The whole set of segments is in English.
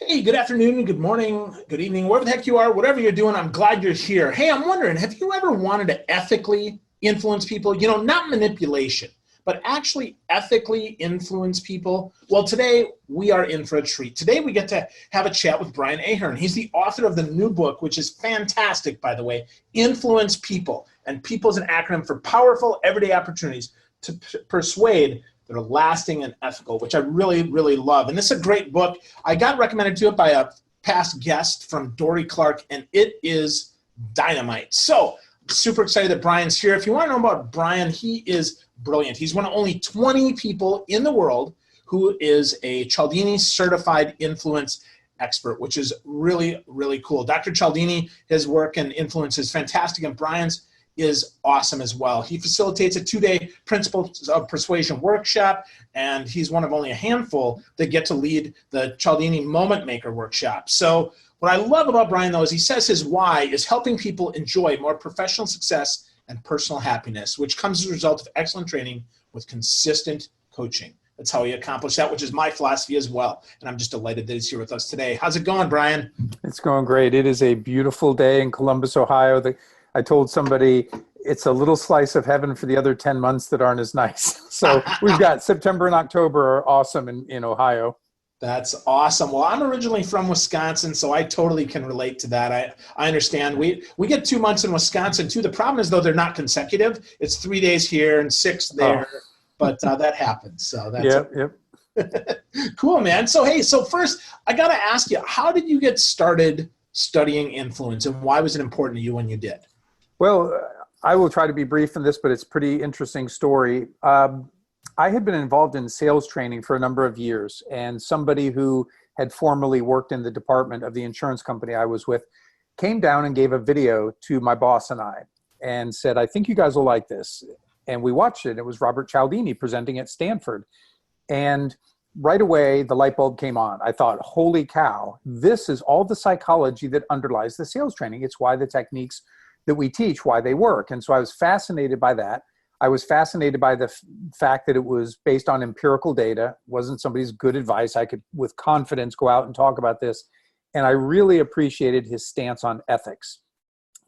Hey, good afternoon, good morning, good evening, wherever the heck you are, whatever you're doing, I'm glad you're here. Hey, I'm wondering, have you ever wanted to ethically influence people? Not manipulation, but actually ethically influence people? Well, today we are in for a treat. Today we get to have a chat with Brian Ahearn. He's the author of the new book, which is fantastic, by the way, Influence People. And people is an acronym for powerful everyday opportunities to persuade that are lasting and ethical, which I really, really love. And this is a great book. I got recommended to it by a past guest from Dory Clark, and it is dynamite. So super excited that Brian's here. If you want to know about Brian, he is brilliant. He's one of only 20 people in the world who is a Cialdini certified influence expert, which is really, really cool. Dr. Cialdini, his work and influence is fantastic, and Brian's is awesome as well. He facilitates a 2-day Principles of Persuasion workshop, and he's one of only a handful that get to lead the Cialdini Moment Maker workshop. So what I love about Brian, though, is he says his why is helping people enjoy more professional success and personal happiness, which comes as a result of excellent training with consistent coaching. That's how he accomplished that, which is my philosophy as well. And I'm just delighted that he's here with us today. How's it going, Brian? It's going great. It is a beautiful day in Columbus, Ohio. I told somebody it's a little slice of heaven for the other 10 months that aren't as nice. So we've got September and October are awesome in Ohio. That's awesome. Well, I'm originally from Wisconsin, so I totally can relate to that. I understand. We get 2 months in Wisconsin, too. The problem is, though, they're not consecutive. It's 3 days here and 6 there, but that happens. So that's Yep. Cool, man. So, hey, first, I got to ask you, how did you get started studying influence, and why was it important to you when you did? Well, I will try to be brief in this, but it's a pretty interesting story. I had been involved in sales training for a number of years, and somebody who had formerly worked in the department of the insurance company I was with came down and gave a video to my boss and I and said, I think you guys will like this. And we watched it. It was Robert Cialdini presenting at Stanford. And right away, the light bulb came on. I thought, holy cow, this is all the psychology that underlies the sales training. It's why the techniques that we teach, why they work. And so I was fascinated by that. I was fascinated by the fact that it was based on empirical data, wasn't somebody's good advice. I could, with confidence, go out and talk about this. And I really appreciated his stance on ethics.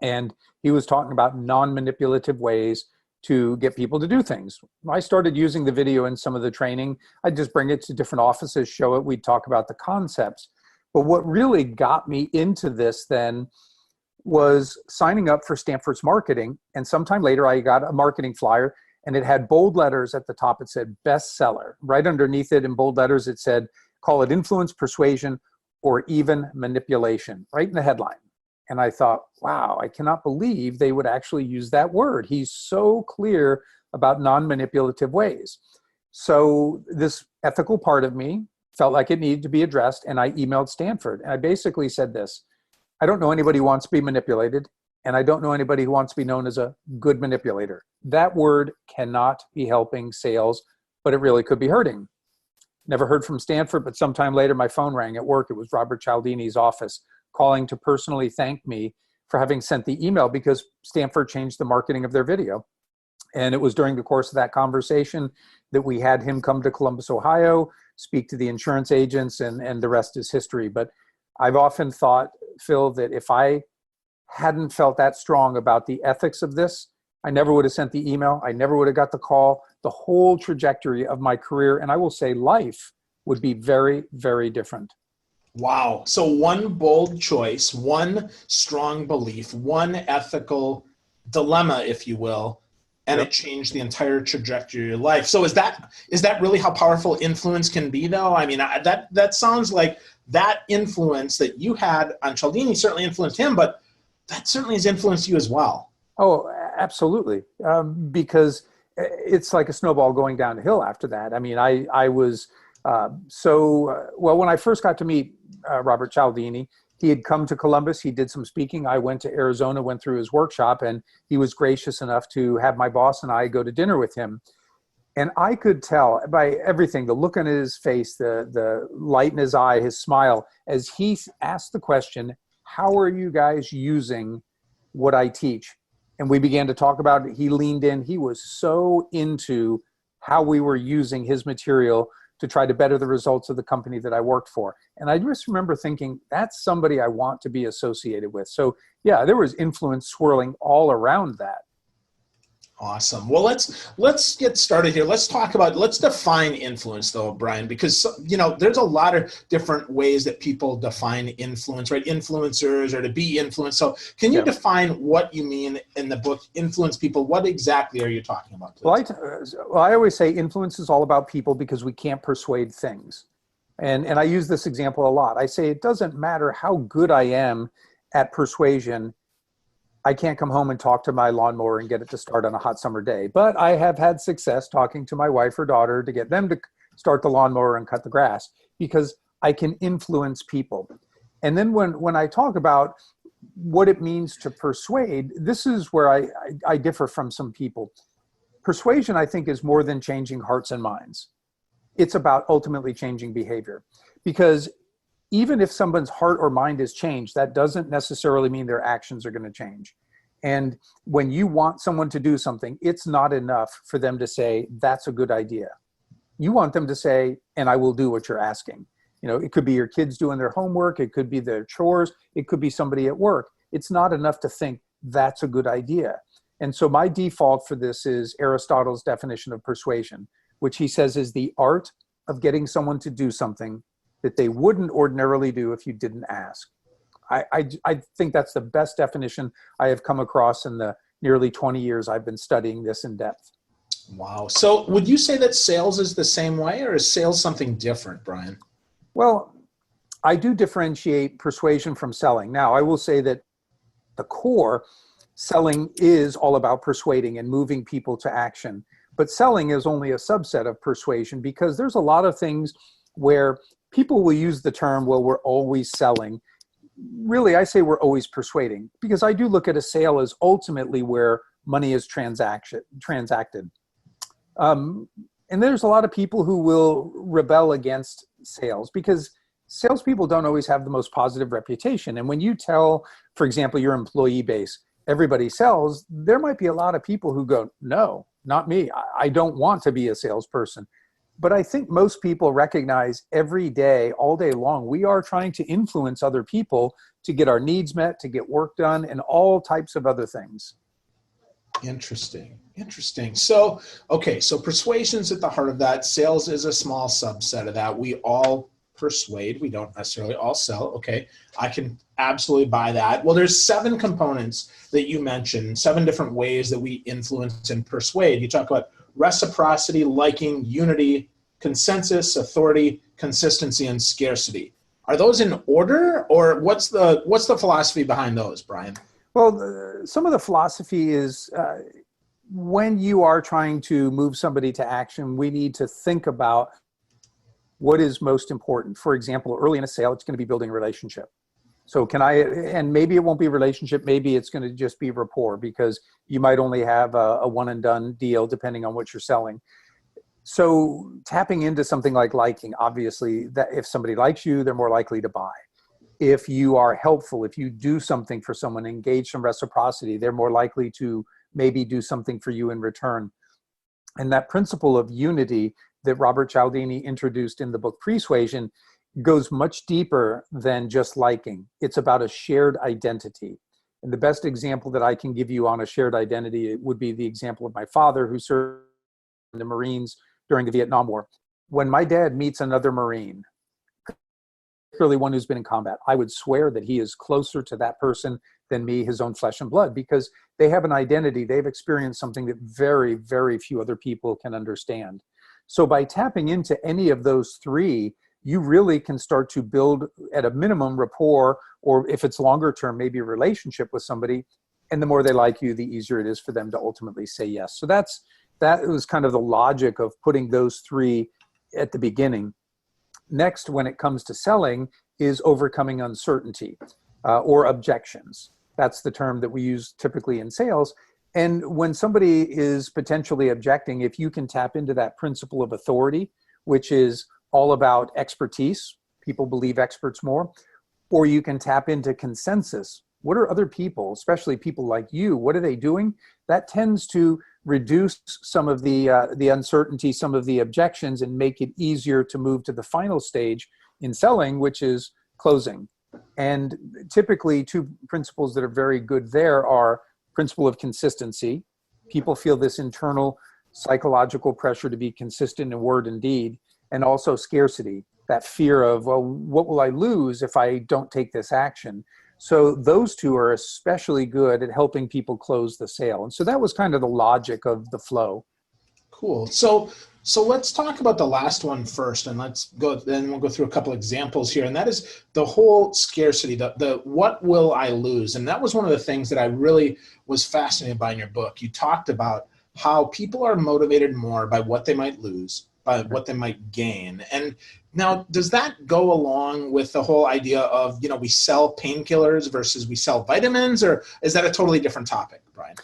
And he was talking about non-manipulative ways to get people to do things. I started using the video in some of the training. I'd just bring it to different offices, show it. We'd talk about the concepts. But what really got me into this then was signing up for Stanford's marketing. And sometime later, I got a marketing flyer, and it had bold letters at the top. It said bestseller. Right underneath it in bold letters, it said, call it influence, persuasion, or even manipulation, right in the headline. And I thought, wow, I cannot believe they would actually use that word. He's so clear about non-manipulative ways. So this ethical part of me felt like it needed to be addressed, and I emailed Stanford. And I basically said this: I don't know anybody who wants to be manipulated, and I don't know anybody who wants to be known as a good manipulator. That word cannot be helping sales, but it really could be hurting. Never heard from Stanford, but sometime later my phone rang at work. It was Robert Cialdini's office calling to personally thank me for having sent the email because Stanford changed the marketing of their video. And it was during the course of that conversation that we had him come to Columbus, Ohio, speak to the insurance agents, and the rest is history. But I've often thought, Phil, that if I hadn't felt that strong about the ethics of this, I never would have sent the email. I never would have got the call. The whole trajectory of my career, and I will say life, would be very, very different. Wow. So one bold choice, one strong belief, one ethical dilemma, if you will, and Yep. it changed the entire trajectory of your life. So is that really how powerful influence can be, though? I mean, that sounds like that influence that you had on Cialdini certainly influenced him, but that certainly has influenced you as well. Oh, absolutely. Because it's like a snowball going downhill after that. I mean, I was well, when I first got to meet Robert Cialdini, he had come to Columbus. He did some speaking. I went to Arizona, went through his workshop, and he was gracious enough to have my boss and I go to dinner with him. And I could tell by everything, the look on his face, the light in his eye, his smile, as he asked the question, how are you guys using what I teach? And we began to talk about it. He leaned in. He was so into how we were using his material to try to better the results of the company that I worked for. And I just remember thinking, that's somebody I want to be associated with. So yeah, there was influence swirling all around that. Awesome. Well, let's get started here. Let's define influence though, Brian, because there's a lot of different ways that people define influence, right? Influencers or to be influenced. So can you define what you mean in the book, influence people? What exactly are you talking about, please? Well, I always say influence is all about people because we can't persuade things. And I use this example a lot. I say it doesn't matter how good I am at persuasion. I can't come home and talk to my lawnmower and get it to start on a hot summer day. But I have had success talking to my wife or daughter to get them to start the lawnmower and cut the grass because I can influence people. And then when I talk about what it means to persuade, this is where I differ from some people. Persuasion, I think, is more than changing hearts and minds. It's about ultimately changing behavior. Because even if someone's heart or mind is changed, that doesn't necessarily mean their actions are going to change. And when you want someone to do something, it's not enough for them to say, that's a good idea. You want them to say, and I will do what you're asking. It could be your kids doing their homework. It could be their chores. It could be somebody at work. It's not enough to think that's a good idea. And so my default for this is Aristotle's definition of persuasion, which he says is the art of getting someone to do something that they wouldn't ordinarily do if you didn't ask. I think that's the best definition I have come across in the nearly 20 years I've been studying this in depth. Wow. So would you say that sales is the same way, or is sales something different, Brian? Well, I do differentiate persuasion from selling. Now, I will say that the core selling is all about persuading and moving people to action. But selling is only a subset of persuasion because there's a lot of things where people will use the term, well, we're always selling. Really, I say we're always persuading because I do look at a sale as ultimately where money is transacted. And there's a lot of people who will rebel against sales because salespeople don't always have the most positive reputation. And when you tell, for example, your employee base, everybody sells, there might be a lot of people who go, no, not me. I don't want to be a salesperson. But I think most people recognize every day, all day long, we are trying to influence other people to get our needs met, to get work done, and all types of other things. Interesting. So persuasion's at the heart of that. Sales is a small subset of that. We all persuade. We don't necessarily all sell. Okay, I can absolutely buy that. Well, there's 7 components that you mentioned, 7 different ways that we influence and persuade. You talk about reciprocity, liking, unity, consensus, authority, consistency, and scarcity. Are those in order, or what's the philosophy behind those, Brian? Well, some of the philosophy is when you are trying to move somebody to action, we need to think about what is most important. For example, early in a sale, it's going to be building a relationship. So and maybe it won't be a relationship, maybe it's going to just be rapport because you might only have a one and done deal depending on what you're selling. So tapping into something like liking, obviously, that if somebody likes you, they're more likely to buy. If you are helpful, if you do something for someone, engage some reciprocity, they're more likely to maybe do something for you in return. And that principle of unity that Robert Cialdini introduced in the book Persuasion goes much deeper than just liking. It's about a shared identity. And the best example that I can give you on a shared identity would be the example of my father, who served in the Marines during the Vietnam War. When my dad meets another Marine, particularly one who's been in combat, I would swear that he is closer to that person than me, his own flesh and blood, because they have an identity. They've experienced something that very, very few other people can understand. So by tapping into any of those 3, you really can start to build at a minimum rapport, or if it's longer term, maybe a relationship with somebody. And the more they like you, the easier it is for them to ultimately say yes. So that was kind of the logic of putting those 3 at the beginning. Next, when it comes to selling, is overcoming uncertainty or objections. That's the term that we use typically in sales. And when somebody is potentially objecting, if you can tap into that principle of authority, which is all about expertise, people believe experts more, or you can tap into consensus. What are other people, especially people like you, what are they doing? That tends to reduce some of the uncertainty, some of the objections, and make it easier to move to the final stage in selling, which is closing. And typically, two principles that are very good there are principle of consistency. People feel this internal psychological pressure to be consistent in word and deed, and also scarcity, that fear of, well, what will I lose if I don't take this action? So those two are especially good at helping people close the sale. And so that was kind of the logic of the flow. Cool. So let's talk about the last one first, and then we'll go through a couple examples here. And that is the whole scarcity, the what will I lose? And that was one of the things that I really was fascinated by in your book. You talked about how people are motivated more by what they might lose, by what they might gain. And now, does that go along with the whole idea of, we sell painkillers versus we sell vitamins, or is that a totally different topic, Brian?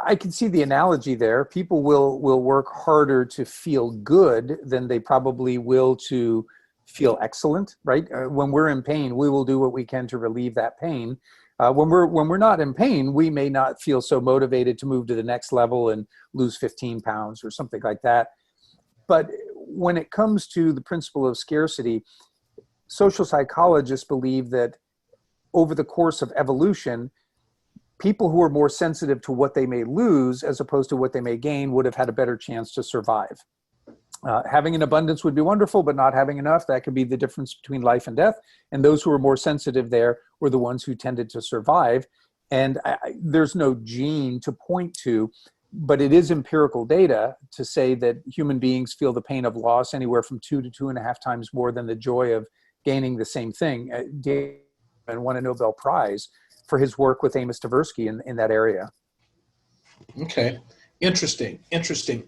I can see the analogy there. People will work harder to feel good than they probably will to feel excellent, right? When we're in pain, we will do what we can to relieve that pain. When we're not in pain, we may not feel so motivated to move to the next level and lose 15 pounds or something like that. But when it comes to the principle of scarcity, social psychologists believe that over the course of evolution, people who are more sensitive to what they may lose as opposed to what they may gain would have had a better chance to survive. Having an abundance would be wonderful, but not having enough, that could be the difference between life and death. And those who were more sensitive there were the ones who tended to survive. And there's no gene to point to, but it is empirical data to say that human beings feel the pain of loss anywhere from 2 to 2.5 times more than the joy of gaining the same thing. David won a Nobel Prize for his work with Amos Tversky in that area. Okay. Interesting.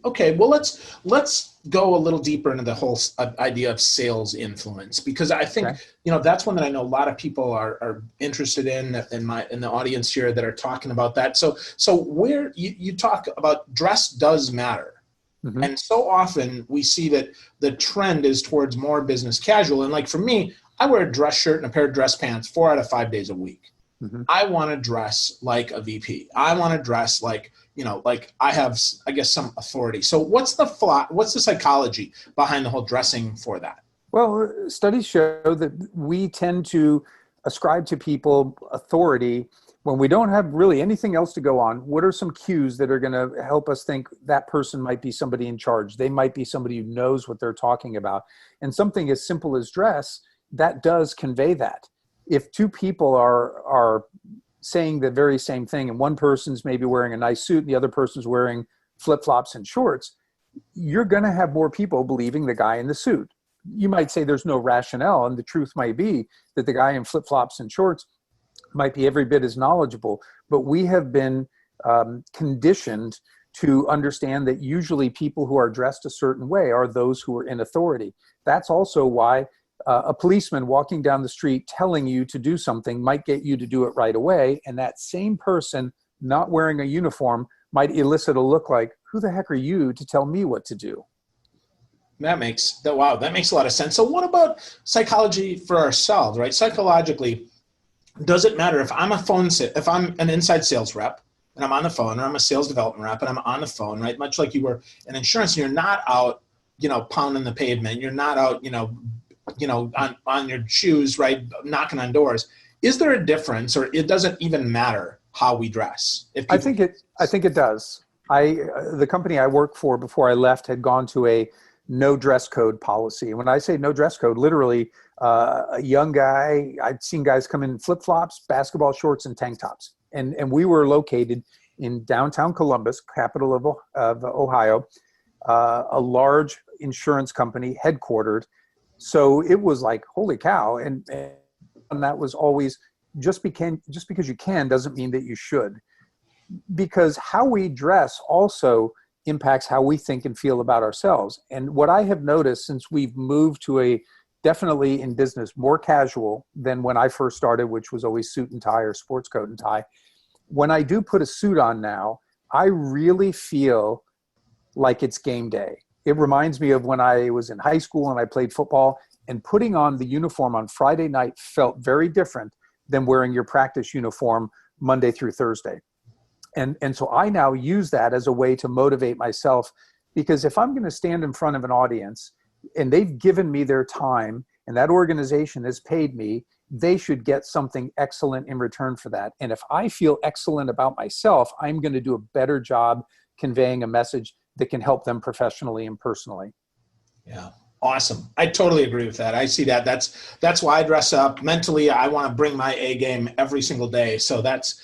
Okay, well, let's go a little deeper into the whole idea of sales influence, because I think, that's one that I know a lot of people are interested in the audience here that are talking about that. So where you talk about dress does matter. Mm-hmm. And so often we see that the trend is towards more business casual. And like for me, I wear a dress shirt and a pair of dress pants 4 out of 5 days a week. Mm-hmm. I want to dress like a VP. I want to dress like I have, I guess, some authority. So what's the psychology behind the whole dressing for that? Well, studies show that we tend to ascribe to people authority when we don't have really anything else to go on. What are some cues that are going to help us think that person might be somebody in charge? They might be somebody who knows what they're talking about. And something as simple as dress, that does convey that. If two people are saying the very same thing, and one person's maybe wearing a nice suit and the other person's wearing flip-flops and shorts, you're going to have more people believing the guy in the suit. You might say there's no rationale, and the truth might be that the guy in flip-flops and shorts might be every bit as knowledgeable, but we have been conditioned to understand that usually people who are dressed a certain way are those who are in authority. That's also why a policeman walking down the street telling you to do something might get you to do it right away. And that same person not wearing a uniform might elicit a look like, who the heck are you to tell me what to do? That makes a lot of sense. So what about psychology for ourselves, right? Psychologically, does it matter if I'm if I'm an inside sales rep and I'm on the phone, or I'm a sales development rep and I'm on the phone, right? Much like you were in insurance, and you're not out, pounding the pavement. You're not out, on your shoes, right, knocking on doors. Is there a difference, or it doesn't even matter how we dress? I think it does. The company I worked for before I left had gone to a no dress code policy. And when I say no dress code, literally a young guy, I'd seen guys come in flip-flops, basketball shorts, and tank tops. And we were located in downtown Columbus, capital of Ohio, a large insurance company headquartered. So it was like, holy cow. And that was always, just because you can doesn't mean that you should. Because how we dress also impacts how we think and feel about ourselves. And what I have noticed since we've moved to definitely in business, more casual than when I first started, which was always suit and tie or sports coat and tie. When I do put a suit on now, I really feel like it's game day. It reminds me of when I was in high school and I played football, and putting on the uniform on Friday night felt very different than wearing your practice uniform Monday through Thursday. And so I now use that as a way to motivate myself, because if I'm going to stand in front of an audience and they've given me their time and that organization has paid me, they should get something excellent in return for that. And if I feel excellent about myself, I'm going to do a better job conveying a message that can help them professionally and personally. Yeah. Awesome. I totally agree with that. I see that. That's why I dress up. Mentally, I want to bring my A game every single day. So that's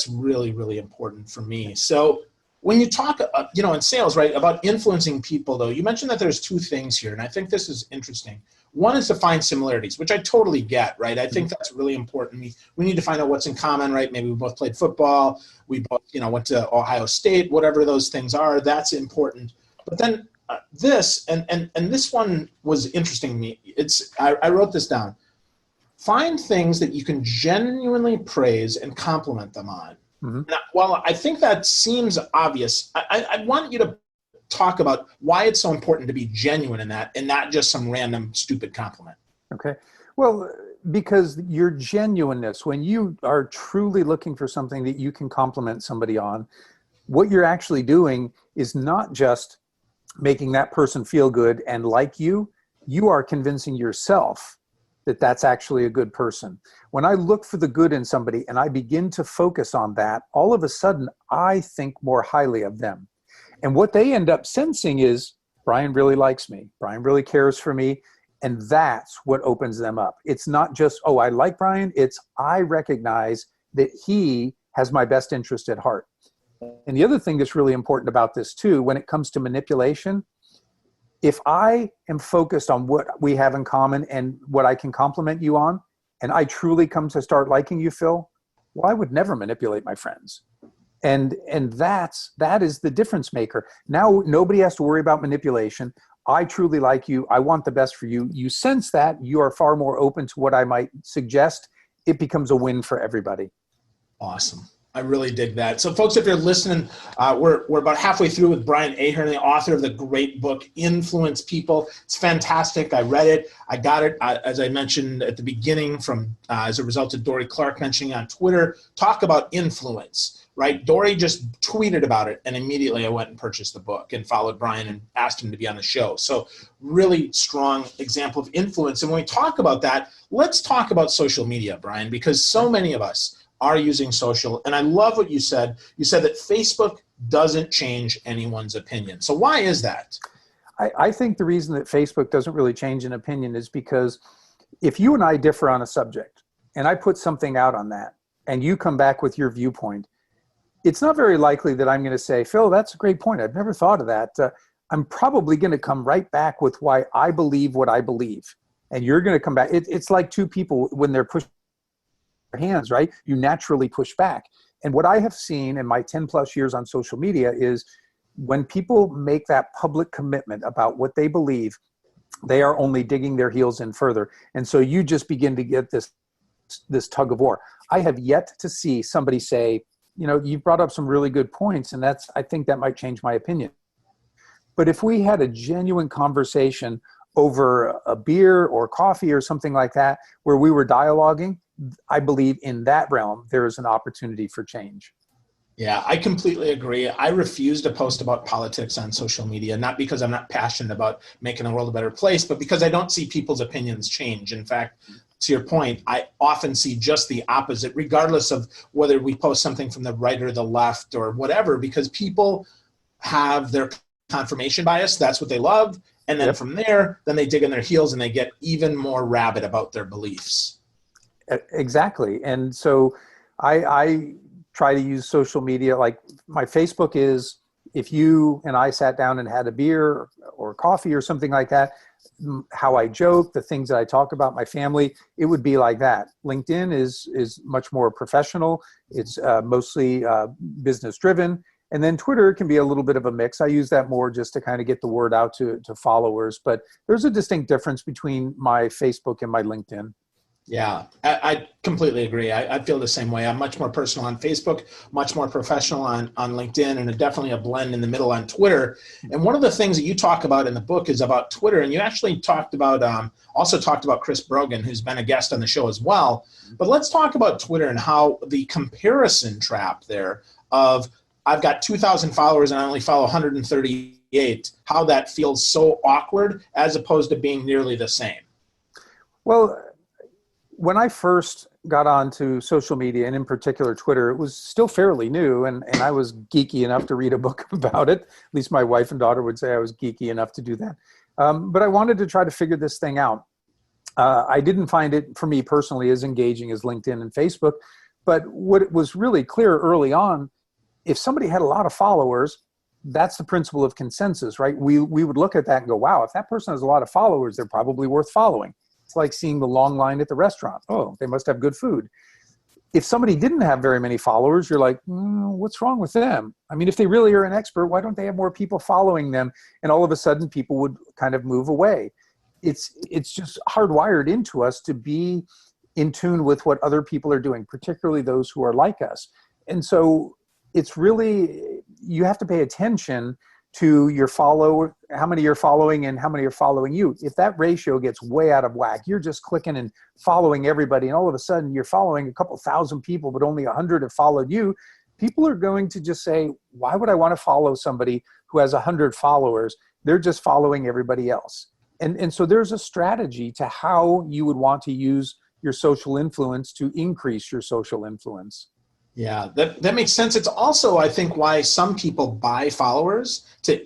really, really important for me. So when you talk, in sales, right, about influencing people, though, you mentioned that there's two things here, and I think this is interesting. One is to find similarities, which I totally get, right? I think that's really important. We need to find out what's in common, right? Maybe we both played football. We both, went to Ohio State, whatever those things are. That's important. But then this, and this one was interesting to me. I wrote this down. Find things that you can genuinely praise and compliment them on. Mm-hmm. Now, while I think that seems obvious, I want you to talk about why it's so important to be genuine in that and not just some random stupid compliment. Okay. Well, because your genuineness, when you are truly looking for something that you can compliment somebody on, what you're actually doing is not just making that person feel good and like you are convincing yourself that that's actually a good person. When I look for the good in somebody and I begin to focus on that, all of a sudden I think more highly of them. And what they end up sensing is, Brian really likes me. Brian really cares for me. And that's what opens them up. It's not just, oh, I like Brian. It's, I recognize that he has my best interest at heart. And the other thing that's really important about this too, when it comes to manipulation, if I am focused on what we have in common and what I can compliment you on, and I truly come to start liking you, Phil, well, I would never manipulate my friends. And that is the difference maker. Now nobody has to worry about manipulation. I truly like you. I want the best for you. You sense that you are far more open to what I might suggest. It becomes a win for everybody. Awesome. I really dig that. So folks, if you're listening, we're about halfway through with Brian Ahearn, the author of the great book, Influence People. It's fantastic. I read it. I got it, as I mentioned at the beginning, from as a result of Dory Clark mentioning on Twitter, talk about influence, right? Dory just tweeted about it, and immediately I went and purchased the book and followed Brian and asked him to be on the show. So really strong example of influence. And when we talk about that, let's talk about social media, Brian, because so many of us are using social. And I love what you said. You said that Facebook doesn't change anyone's opinion. So why is that? I think the reason that Facebook doesn't really change an opinion is because if you and I differ on a subject and I put something out on that and you come back with your viewpoint, it's not very likely that I'm going to say, Phil, that's a great point. I've never thought of that. I'm probably going to come right back with why I believe what I believe. And you're going to come back. It's like two people when they're pushing hands, right? You naturally push back. And what I have seen in my 10 plus years on social media is when people make that public commitment about what they believe, they are only digging their heels in further. And so you just begin to get this tug of war. I have yet to see somebody say, you've brought up some really good points, and I think that might change my opinion. But if we had a genuine conversation over a beer or coffee or something like that, where we were dialoguing, I believe in that realm, there is an opportunity for change. Yeah, I completely agree. I refuse to post about politics on social media, not because I'm not passionate about making the world a better place, but because I don't see people's opinions change. In fact, to your point, I often see just the opposite, regardless of whether we post something from the right or the left or whatever, because people have their confirmation bias. That's what they love. And then from there, then they dig in their heels and they get even more rabid about their beliefs. Exactly. And so I try to use social media. Like my Facebook is, if you and I sat down and had a beer or coffee or something like that, how I joke, the things that I talk about, my family, it would be like that. LinkedIn is much more professional. It's mostly business driven. And then Twitter can be a little bit of a mix. I use that more just to kind of get the word out to followers. But there's a distinct difference between my Facebook and my LinkedIn. Yeah, I completely agree. I feel the same way. I'm much more personal on Facebook, much more professional on LinkedIn, and definitely a blend in the middle on Twitter. And one of the things that you talk about in the book is about Twitter. And you actually talked about, also talked about Chris Brogan, who's been a guest on the show as well. But let's talk about Twitter and how the comparison trap there of I've got 2,000 followers and I only follow 138, how that feels so awkward as opposed to being nearly the same. Well, when I first got onto social media, and in particular Twitter, it was still fairly new, and I was geeky enough to read a book about it. At least my wife and daughter would say I was geeky enough to do that. But I wanted to try to figure this thing out. I didn't find it, for me personally, as engaging as LinkedIn and Facebook. But what was really clear early on, if somebody had a lot of followers, that's the principle of consensus, right? We would look at that and go, wow, if that person has a lot of followers, they're probably worth following. It's like seeing the long line at the restaurant. Oh, they must have good food. If somebody didn't have very many followers, you're like, what's wrong with them? I mean, if they really are an expert, why don't they have more people following them? And all of a sudden, people would kind of move away. It's just hardwired into us to be in tune with what other people are doing, particularly those who are like us. And so it's really, you have to pay attention to your follower, how many you're following and how many are following you. If that ratio gets way out of whack, you're just clicking and following everybody, and all of a sudden you're following a couple thousand people, but only 100 have followed you. People are going to just say, why would I want to follow somebody who has 100 followers? They're just following everybody else. And so there's a strategy to how you would want to use your social influence to increase your social influence. Yeah, that makes sense. It's also, I think, why some people buy followers to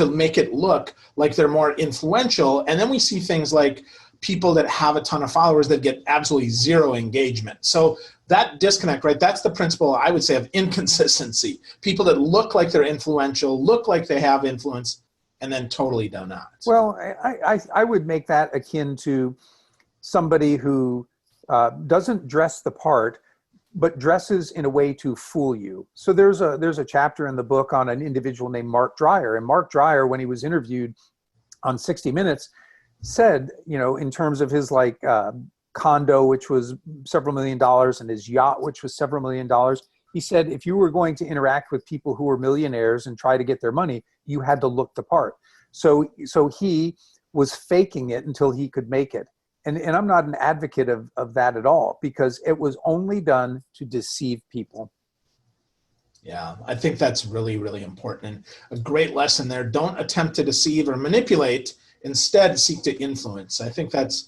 make it look like they're more influential. And then we see things like people that have a ton of followers that get absolutely zero engagement. So that disconnect, right? That's the principle, I would say, of inconsistency. People that look like they're influential, look like they have influence, and then totally do not. Well, I would make that akin to somebody who doesn't dress the part, but dresses in a way to fool you. So there's a chapter in the book on an individual named Mark Dreyer. And Mark Dreyer, when he was interviewed on 60 Minutes, said, in terms of his condo, which was several $1 million, and his yacht, which was several $1 million, he said, if you were going to interact with people who were millionaires and try to get their money, you had to look the part. So he was faking it until he could make it. And I'm not an advocate of that at all, because it was only done to deceive people. Yeah, I think that's really, really important. And a great lesson there. Don't attempt to deceive or manipulate. Instead, seek to influence. I think that's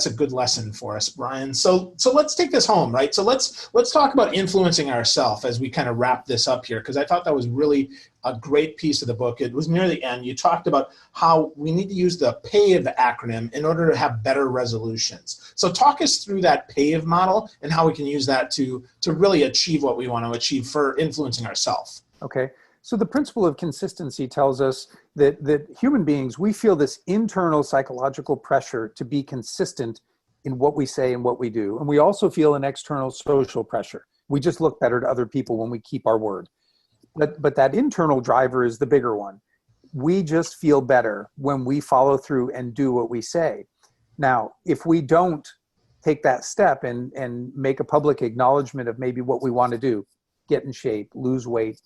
a good lesson for us, Brian. So let's take this home, right? So let's talk about influencing ourselves as we kind of wrap this up here, because I thought that was really a great piece of the book. It was near the end. You talked about how we need to use the PAVE acronym in order to have better resolutions. So talk us through that PAVE model and how we can use that to really achieve what we want to achieve for influencing ourselves. Okay. So the principle of consistency tells us that human beings, we feel this internal psychological pressure to be consistent in what we say and what we do. And we also feel an external social pressure. We just look better to other people when we keep our word. But that internal driver is the bigger one. We just feel better when we follow through and do what we say. Now, if we don't take that step and make a public acknowledgement of maybe what we want to do, get in shape, lose weight,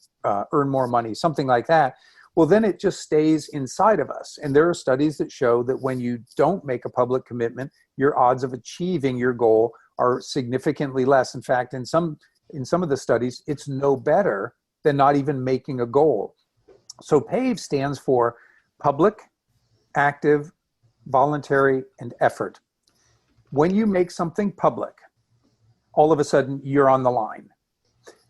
earn more money, something like that, well, then it just stays inside of us. And there are studies that show that when you don't make a public commitment, your odds of achieving your goal are significantly less. In fact, in some of the studies, it's no better than not even making a goal. So PAVE stands for public, active, voluntary, and effort. When you make something public, all of a sudden you're on the line.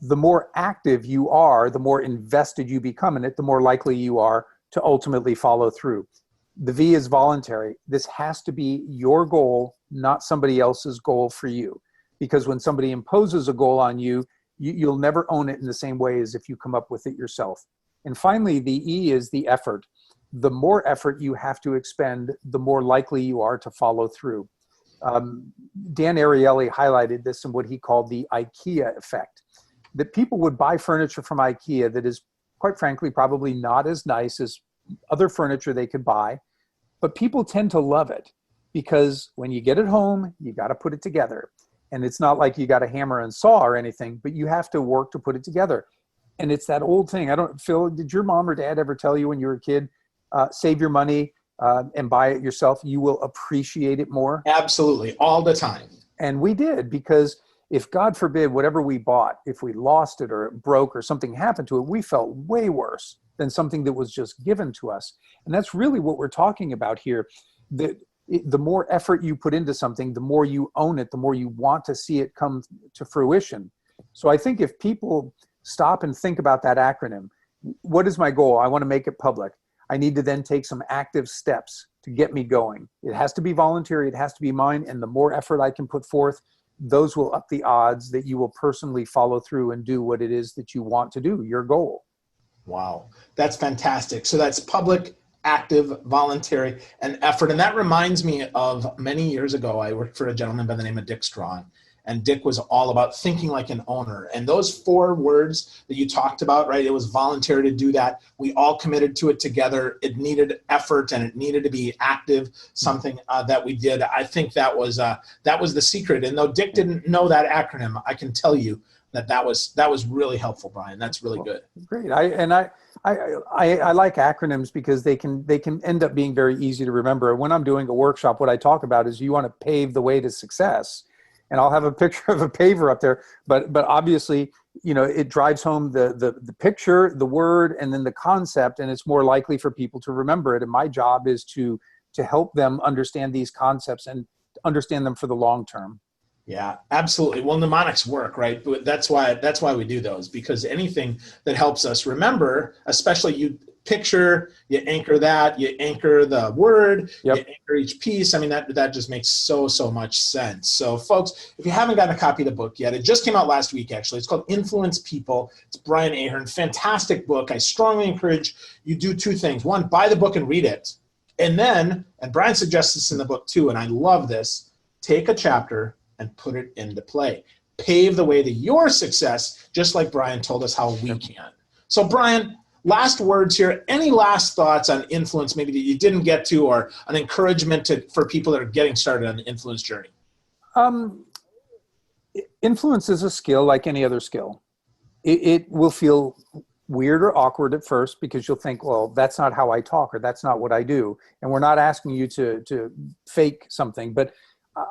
The more active you are, the more invested you become in it, the more likely you are to ultimately follow through. The V is voluntary. This has to be your goal, not somebody else's goal for you. Because when somebody imposes a goal on you, you'll never own it in the same way as if you come up with it yourself. And finally, the E is the effort. The more effort you have to expend, the more likely you are to follow through. Dan Ariely highlighted this in what he called the IKEA effect. That people would buy furniture from IKEA that is, quite frankly, probably not as nice as other furniture they could buy, but people tend to love it because when you get it home, you got to put it together. And it's not like you got a hammer and saw or anything, but you have to work to put it together. And it's that old thing. Phil, did your mom or dad ever tell you when you were a kid, save your money and buy it yourself? You will appreciate it more? Absolutely, all the time. And we did, because if God forbid, whatever we bought, if we lost it or it broke or something happened to it, we felt way worse than something that was just given to us. And that's really what we're talking about here. The more effort you put into something, the more you own it, the more you want to see it come to fruition. So I think if people stop and think about that acronym, what is my goal? I want to make it public. I need to then take some active steps to get me going. It has to be voluntary. It has to be mine. And the more effort I can put forth, those will up the odds that you will personally follow through and do what it is that you want to do, your goal. Wow, that's fantastic. So that's public, active, voluntary, and effort. And that reminds me of many years ago, I worked for a gentleman by the name of Dick Strawn. And Dick was all about thinking like an owner. And those 4 words that you talked about, right? It was voluntary to do that. We all committed to it together. It needed effort and it needed to be active, something that we did. I think that was the secret. And though Dick didn't know that acronym, I can tell you that was really helpful, Brian. That's really good. Great. I like acronyms because they can end up being very easy to remember. When I'm doing a workshop, what I talk about is you want to pave the way to success. And I'll have a picture of a paver up there, but obviously, it drives home the picture, the word, and then the concept, and it's more likely for people to remember it. And my job is to help them understand these concepts and understand them for the long term. Yeah, absolutely. Well, mnemonics work, right? But that's why we do those, because anything that helps us remember, especially you picture, you anchor that, you anchor the word, Yep. You anchor each piece. I mean, that just makes so much sense. So folks, if you haven't gotten a copy of the book yet, it just came out last week, actually. It's called Influence People. It's Brian Ahearn. Fantastic book. I strongly encourage you do 2 things. One, buy the book and read it. And then, and Brian suggests this in the book too, and I love this, take a chapter and put it into play. Pave the way to your success, just like Brian told us how we can. So Brian, last words here. Any last thoughts on influence maybe that you didn't get to, or an encouragement for people that are getting started on the influence journey? Influence is a skill like any other skill. It will feel weird or awkward at first because you'll think, well, that's not how I talk, or that's not what I do. And we're not asking you to fake something, but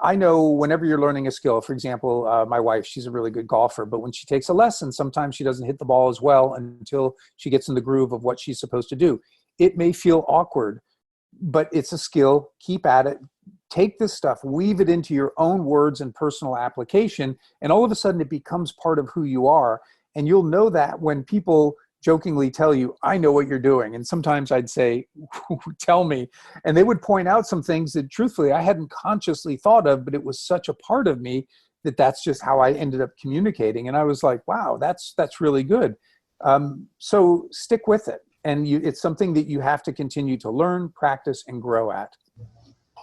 I know whenever you're learning a skill, for example, my wife, she's a really good golfer, but when she takes a lesson, sometimes she doesn't hit the ball as well until she gets in the groove of what she's supposed to do. It may feel awkward, but it's a skill. Keep at it. Take this stuff, weave it into your own words and personal application, and all of a sudden it becomes part of who you are. And you'll know that when people jokingly tell you, I know what you're doing. And sometimes I'd say, tell me. And they would point out some things that truthfully I hadn't consciously thought of, but it was such a part of me that's just how I ended up communicating. And I was like, wow, that's really good. So stick with it. And it's something that you have to continue to learn, practice, and grow at.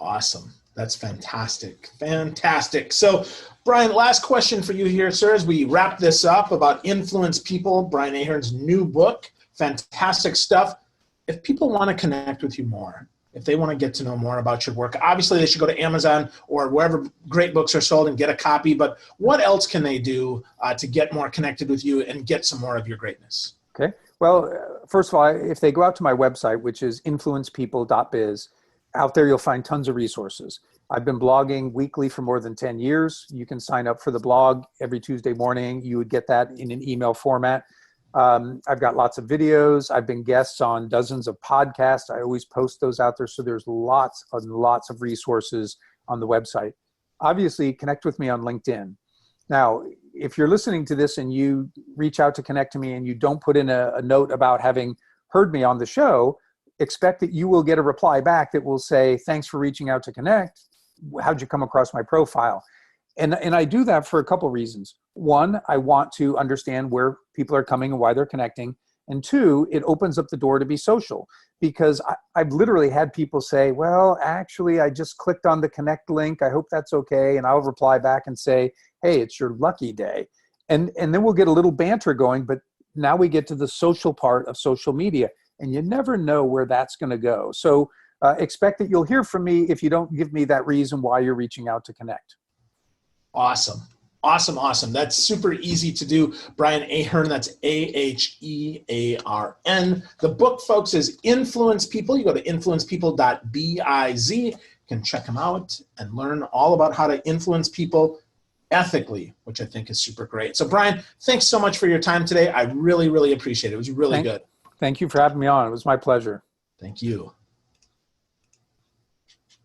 Awesome. That's fantastic. Fantastic. So, Brian, last question for you here, sir, as we wrap this up about Influence People, Brian Ahearn's new book. Fantastic stuff. If people want to connect with you more, if they want to get to know more about your work, obviously they should go to Amazon or wherever great books are sold and get a copy. But what else can they do to get more connected with you and get some more of your greatness? Okay. Well, first of all, if they go out to my website, which is influencepeople.biz, out there you'll find tons of resources. I've been blogging weekly for more than 10 years. You can sign up for the blog every Tuesday morning. You would get that in an email format. I've got lots of videos. I've been guests on dozens of podcasts. I always post those out there. So there's lots and lots of resources on the website. Obviously, connect with me on LinkedIn. Now, if you're listening to this and you reach out to connect to me and you don't put in a note about having heard me on the show, expect that you will get a reply back that will say, thanks for reaching out to connect. How'd you come across my profile? And I do that for a couple of reasons. One, I want to understand where people are coming and why they're connecting. And 2, it opens up the door to be social, because I've literally had people say, well, actually, I just clicked on the connect link. I hope that's okay. And I'll reply back and say, hey, it's your lucky day. And then we'll get a little banter going. But now we get to the social part of social media. And you never know where that's going to go. So expect that you'll hear from me if you don't give me that reason why you're reaching out to connect. Awesome. Awesome. Awesome. That's super easy to do. Brian Ahearn, that's Ahearn. The book, folks, is Influence People. You go to influencepeople.biz. You can check them out and learn all about how to influence people ethically, which I think is super great. So Brian, thanks so much for your time today. I really, really appreciate it. It was really good. Thank you for having me on. It was my pleasure. Thank you.